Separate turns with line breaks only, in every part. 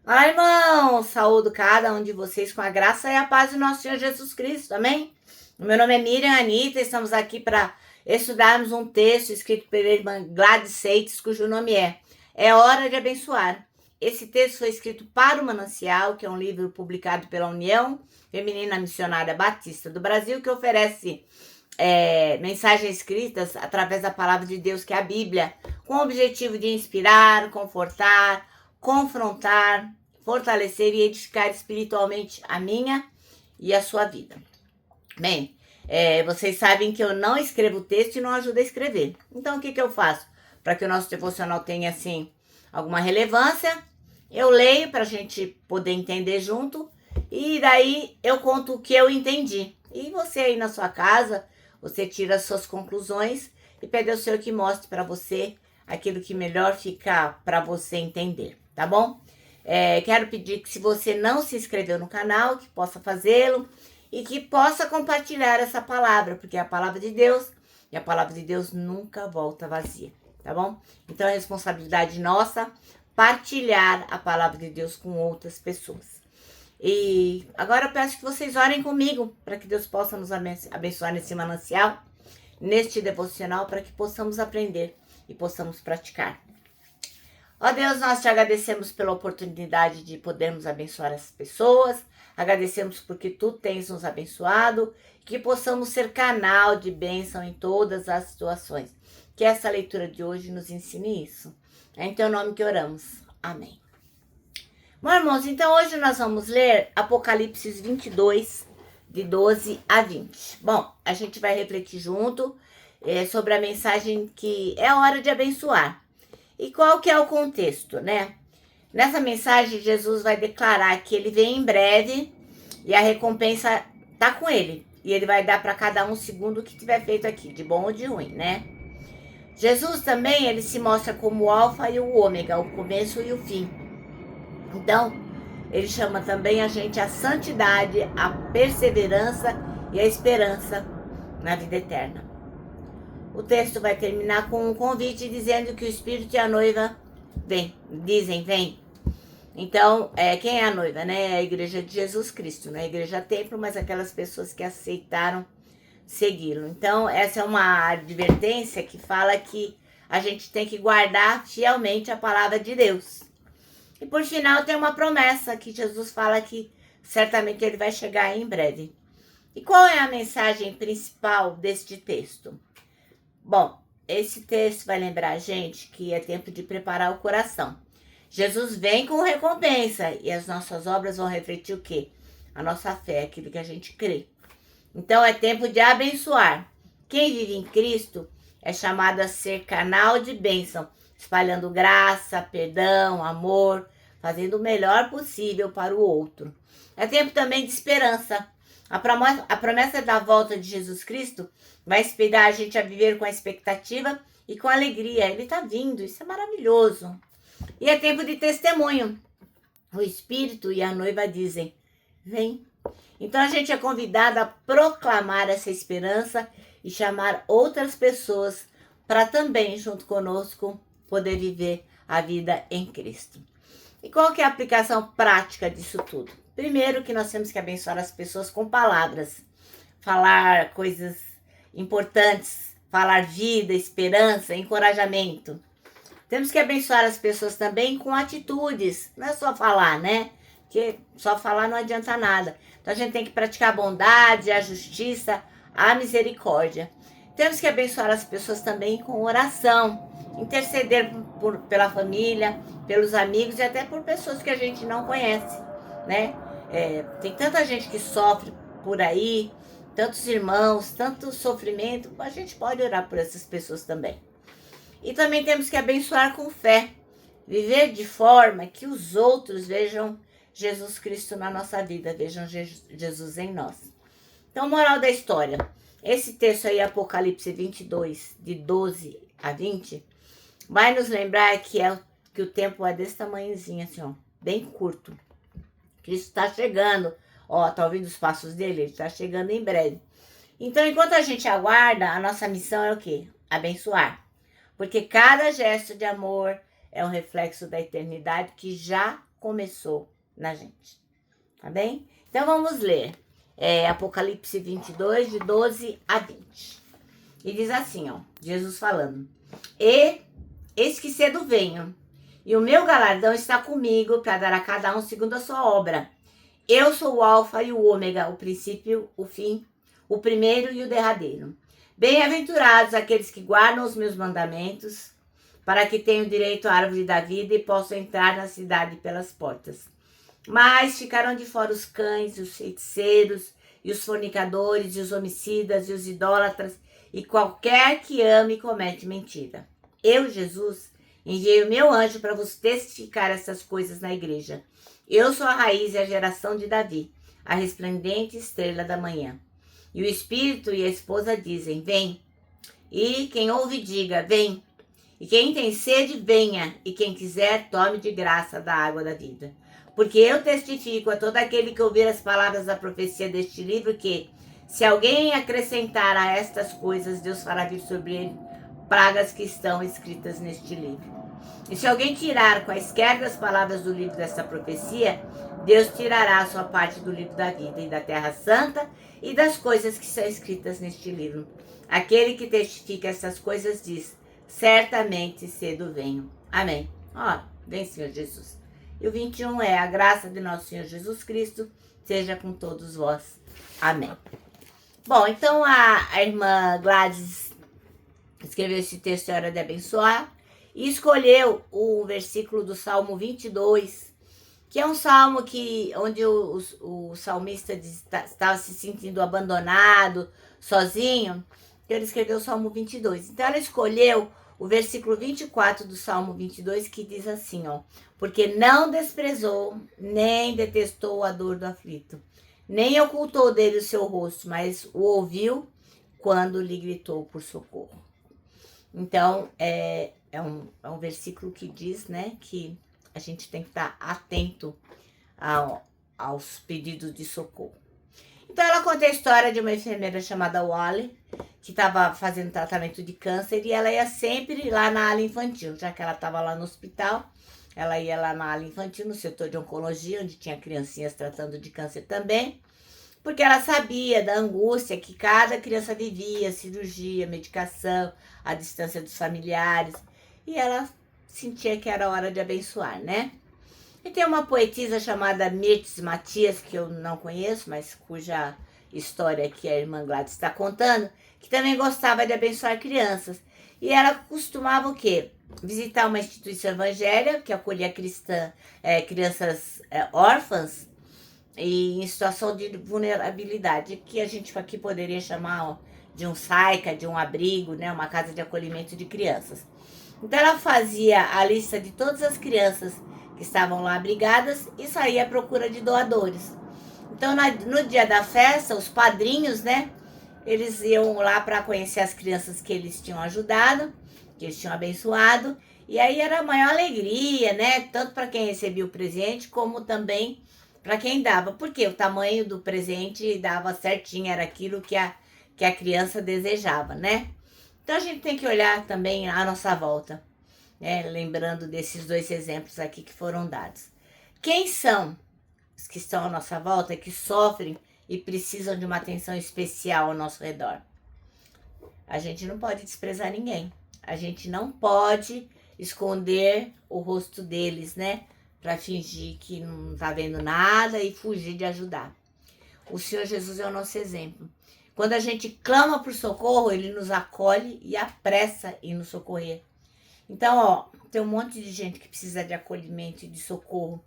Olá, irmão! Saúdo cada um de vocês com a graça e a paz do nosso Senhor Jesus Cristo, amém? O meu nome é Miriam Anita, estamos aqui para estudarmos um texto escrito pela irmã Gladys Seites, cujo nome É Hora de Abençoar. Esse texto foi escrito para o Manancial, que é um livro publicado pela União Feminina Missionária Batista do Brasil, que oferece mensagens escritas através da palavra de Deus, que é a Bíblia, com o objetivo de inspirar, confortar, confrontar, fortalecer e edificar espiritualmente a minha e a sua vida. Bem, vocês sabem que eu não escrevo texto e não ajudo a escrever. Então, o que eu faço? Para que o nosso devocional tenha, assim, alguma relevância, eu leio para a gente poder entender junto e daí eu conto o que eu entendi. E você aí na sua casa, você tira as suas conclusões e pede ao Senhor que mostre para você aquilo que melhor fica para você entender, tá bom? Quero pedir que, se você não se inscreveu no canal, que possa fazê-lo e que possa compartilhar essa palavra, porque é a palavra de Deus e a palavra de Deus nunca volta vazia, tá bom? Então é responsabilidade nossa partilhar a palavra de Deus com outras pessoas. E agora eu peço que vocês orem comigo para que Deus possa nos abençoar nesse manancial, neste devocional, para que possamos aprender e possamos praticar. Ó Deus, nós te agradecemos pela oportunidade de podermos abençoar as pessoas, agradecemos porque tu tens nos abençoado, que possamos ser canal de bênção em todas as situações. Que essa leitura de hoje nos ensine isso. É em teu nome que oramos. Amém. Bom, irmãos, então hoje nós vamos ler Apocalipse 22, de 12 a 20. Bom, a gente vai refletir junto sobre a mensagem que é a hora de abençoar. E qual que é o contexto, né? Nessa mensagem, Jesus vai declarar que ele vem em breve e a recompensa tá com ele. E ele vai dar para cada um segundo o que tiver feito aqui, de bom ou de ruim, né? Jesus também, ele se mostra como o alfa e o ômega, o começo e o fim. Então, ele chama também a gente à santidade, à perseverança e à esperança na vida eterna. O texto vai terminar com um convite dizendo que o Espírito e a noiva vem. Então, quem é a noiva, né? É a igreja de Jesus Cristo, né? A igreja templo, mas aquelas pessoas que aceitaram segui-lo. Então, essa é uma advertência que fala que a gente tem que guardar fielmente a palavra de Deus. E por final tem uma promessa que Jesus fala que certamente ele vai chegar em breve. E qual é a mensagem principal deste texto? Bom, esse texto vai lembrar a gente que é tempo de preparar o coração. Jesus vem com recompensa e as nossas obras vão refletir o quê? A nossa fé, aquilo que a gente crê. Então é tempo de abençoar. Quem vive em Cristo é chamado a ser canal de bênção, espalhando graça, perdão, amor, fazendo o melhor possível para o outro. É tempo também de esperança. A promessa da volta de Jesus Cristo vai inspirar a gente a viver com a expectativa e com alegria. Ele está vindo, isso é maravilhoso. E é tempo de testemunho. O Espírito e a noiva dizem, vem. Então a gente é convidado a proclamar essa esperança e chamar outras pessoas para também, junto conosco, poder viver a vida em Cristo. E qual que é a aplicação prática disso tudo? Primeiro, que nós temos que abençoar as pessoas com palavras, falar coisas importantes, falar vida, esperança, encorajamento. Temos que abençoar as pessoas também com atitudes, não é só falar, né? Porque só falar não adianta nada. Então a gente tem que praticar a bondade, a justiça, a misericórdia. Temos que abençoar as pessoas também com oração, interceder pela família, pelos amigos e até por pessoas que a gente não conhece, né? Tem tanta gente que sofre por aí, tantos irmãos, tanto sofrimento, a gente pode orar por essas pessoas também. E também temos que abençoar com fé, viver de forma que os outros vejam Jesus Cristo na nossa vida, vejam Jesus em nós. Então, moral da história, esse texto aí, Apocalipse 22, de 12 a 20, vai nos lembrar que o tempo é desse tamanhozinho, assim, ó, bem curto. Cristo está chegando, ó, tá ouvindo os passos dele? Ele está chegando em breve. Então, enquanto a gente aguarda, a nossa missão é o quê? Abençoar. Porque cada gesto de amor é um reflexo da eternidade que já começou na gente. Tá bem? Então vamos ler Apocalipse 22, de 12 a 20. E diz assim, ó, Jesus falando: E eis que cedo venho, e o meu galardão está comigo para dar a cada um segundo a sua obra. Eu sou o alfa e o ômega, o princípio, o fim, o primeiro e o derradeiro. Bem-aventurados aqueles que guardam os meus mandamentos, para que tenham direito à árvore da vida e possam entrar na cidade pelas portas. Mas ficarão de fora os cães, os feiticeiros, e os fornicadores, e os homicidas, e os idólatras, e qualquer que ame e comete mentira. Eu, Jesus, enviei o meu anjo para vos testificar essas coisas na igreja. Eu sou a raiz e a geração de Davi, a resplendente estrela da manhã. E o Espírito e a esposa dizem: vem. E quem ouve, diga: vem. E quem tem sede, venha. E quem quiser, tome de graça da água da vida. Porque eu testifico a todo aquele que ouvir as palavras da profecia deste livro que, se alguém acrescentar a estas coisas, Deus fará vir sobre ele pragas que estão escritas neste livro. E se alguém tirar quaisquer das palavras do livro desta profecia, Deus tirará a sua parte do livro da vida e da terra santa e das coisas que são escritas neste livro. Aquele que testifica essas coisas diz: certamente cedo venho. Amém. Ó, vem, Senhor Jesus. E o 21 é: a graça de nosso Senhor Jesus Cristo seja com todos vós. Amém. Bom, então a irmã Gladys escreveu esse texto em Hora de Abençoar e escolheu o versículo do Salmo 22, que é um salmo onde o salmista estava se sentindo abandonado, sozinho. Então ele escreveu o Salmo 22. Então ela escolheu o versículo 24 do Salmo 22, que diz assim, ó: porque não desprezou, nem detestou a dor do aflito, nem ocultou dele o seu rosto, mas o ouviu quando lhe gritou por socorro. Então, é um versículo que diz, né, que a gente tem que estar atento aos pedidos de socorro. Então, ela conta a história de uma enfermeira chamada Wally, que estava fazendo tratamento de câncer, e ela ia sempre lá na ala infantil, já que ela estava lá no hospital, ela ia lá na ala infantil, no setor de oncologia, onde tinha criancinhas tratando de câncer também, porque ela sabia da angústia que cada criança vivia, cirurgia, medicação, a distância dos familiares, e ela sentia que era hora de abençoar, né? E tem uma poetisa chamada Mirtes Matias, que eu não conheço, mas cuja história que a irmã Gladys está contando, que também gostava de abençoar crianças. E ela costumava o quê? Visitar uma instituição evangélica que acolhia crianças órfãs e em situação de vulnerabilidade, que a gente aqui poderia chamar de um SAICA, de um abrigo, né, uma casa de acolhimento de crianças. Então ela fazia a lista de todas as crianças que estavam lá abrigadas e saía à procura de doadores. Então no dia da festa, os padrinhos, né, eles iam lá para conhecer as crianças que eles tinham ajudado, que eles tinham abençoado, e aí era a maior alegria, né, tanto para quem recebia o presente, como também para quem dava, porque o tamanho do presente dava certinho, era aquilo que a criança desejava, né? Então a gente tem que olhar também à nossa volta, né? Lembrando desses dois exemplos aqui que foram dados. Quem são os que estão à nossa volta, que sofrem e precisam de uma atenção especial ao nosso redor? A gente não pode desprezar ninguém. A gente não pode esconder o rosto deles, né? Para fingir que não está vendo nada e fugir de ajudar. O Senhor Jesus é o nosso exemplo. Quando a gente clama por socorro, Ele nos acolhe e apressa em nos socorrer. Então, ó, tem um monte de gente que precisa de acolhimento e de socorro.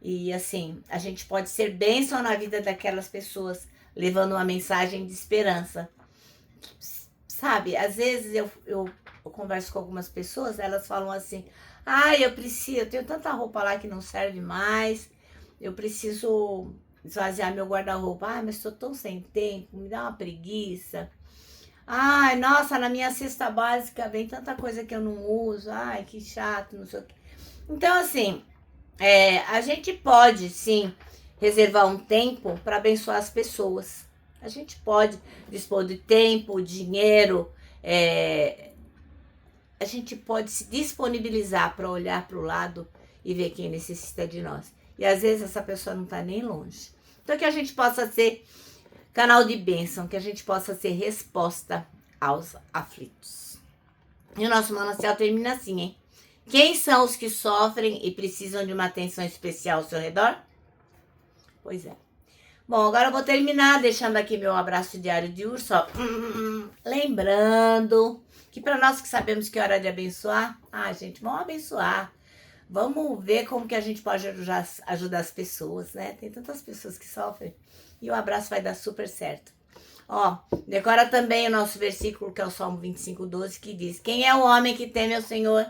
E assim, a gente pode ser bênção na vida daquelas pessoas, levando uma mensagem de esperança. Sabe, às vezes eu converso com algumas pessoas, elas falam assim: eu tenho tanta roupa lá que não serve mais, eu preciso esvaziar meu guarda-roupa. Mas estou tão sem tempo, me dá uma preguiça. Nossa, na minha cesta básica vem tanta coisa que eu não uso, que chato, não sei o quê. Então, assim, a gente pode, sim, reservar um tempo para abençoar as pessoas. A gente pode dispor de tempo, dinheiro, a gente pode se disponibilizar para olhar para o lado e ver quem necessita de nós. E às vezes essa pessoa não está nem longe. Então que a gente possa ser canal de bênção, que a gente possa ser resposta aos aflitos. E o nosso manancial termina assim, hein? Quem são os que sofrem e precisam de uma atenção especial ao seu redor? Pois é. Bom, agora eu vou terminar deixando aqui meu abraço diário de urso, ó. Lembrando que para nós que sabemos que é hora de abençoar, gente, vamos abençoar. Vamos ver como que a gente pode ajudar as pessoas, né? Tem tantas pessoas que sofrem e o abraço vai dar super certo. Ó, decora também o nosso versículo, que é o Salmo 25:12, que diz: quem é o homem que teme ao Senhor?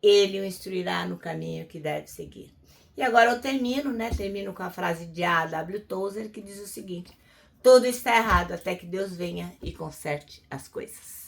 Ele o instruirá no caminho que deve seguir. E agora eu termino, né? Termino com a frase de A.W. Tozer, que diz o seguinte: tudo está errado até que Deus venha e conserte as coisas.